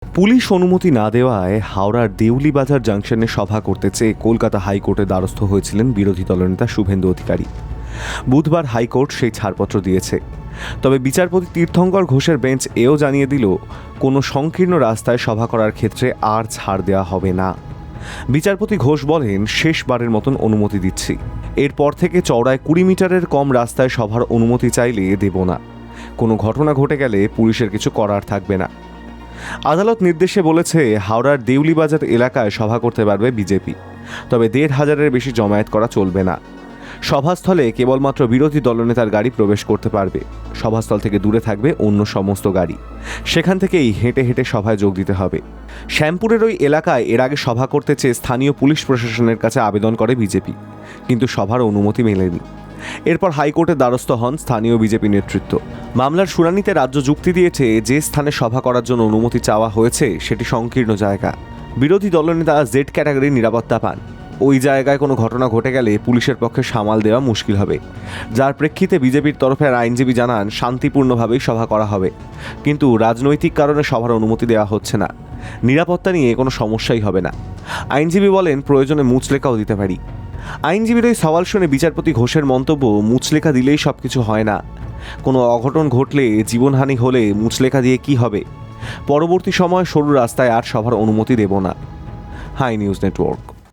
Police অনুমতি না দেওয়ায় হাওড়ার দেউলি বাজার জাংশনে সভা করতে চেয়ে কলকাতা হাইকোর্টে দ্বারস্থ হয়েছিলেন বিরোধী দলনেতা শুভেন্দু অধিকারী। বুধবার হাইকোর্ট সেই ছাড়পত্র দিয়েছে। তবে বিচারপতি তীর্থঙ্কর ঘোষের বেঞ্চ এও জানিয়ে দিল, কোনো সংকীর্ণ রাস্তায় সভা করার ক্ষেত্রে আর ছাড় দেওয়া হবে না। বিচারপতি ঘোষ বলেন, শেষবারের মতন অনুমতি দিচ্ছি, এরপর থেকে চওড়ায় 20 মিটারের কম রাস্তায় সভার অনুমতি চাইলে দেব না। কোনো ঘটনা ঘটে গেলে পুলিশের কিছু করার থাকবে না। আদালত নির্দেশে বলেছে, হাওড়ার দেউলি বাজার এলাকায় সভা করতে পারবে বিজেপি, তবে 1,500-এর বেশি জমায়েত করা চলবে না। সভাস্থলে কেবলমাত্র বিরোধী দলনেতার গাড়ি প্রবেশ করতে পারবে। সভাস্থল থেকে দূরে থাকবে অন্য সমস্ত গাড়ি। সেখান থেকেই হেঁটে হেঁটে সভায় যোগ দিতে হবে। শ্যামপুরের ওই এলাকায় এর আগে সভা করতে চেয়ে স্থানীয় পুলিশ প্রশাসনের কাছে আবেদন করে বিজেপি, কিন্তু সভার অনুমতি মেলেনি। এরপর হাইকোর্টের দ্বারস্থ হন স্থানীয় বিজেপি নেতৃত্ব। মামলার শুনানিতে রাজ্য যুক্তি দিয়েছে, যে স্থানে সভা করার জন্য অনুমতি চাওয়া হয়েছে সেটি সংকীর্ণ জায়গা। বিরোধী দলনেতা জেড ক্যাটাগরির নিরাপত্তা পান। ওই জায়গায় কোনো ঘটনা ঘটে গেলে পুলিশের পক্ষে সামাল দেওয়া মুশকিল হবে। যার প্রেক্ষিতে বিজেপির তরফের আইনজীবী জানান, শান্তিপূর্ণভাবেই সভা করা হবে, কিন্তু রাজনৈতিক কারণে সভার অনুমতি দেওয়া হচ্ছে না। নিরাপত্তা নিয়ে কোনো সমস্যাই হবে না। আইনজীবী বলেন, প্রয়োজনে মুচলেখাও দিতে পারি। আইনজীবীর ওই সওয়াল শুনে বিচারপতি ঘোষের মন্তব্য, মুচলেখা দিলেই সবকিছু হয় না। কোনো অঘটন ঘটলে, জীবনহানি হলে মুচলেখা দিয়ে কি হবে? পরবর্তী সময় সরু রাস্তায় আর সভার অনুমতি দেব না। High News network.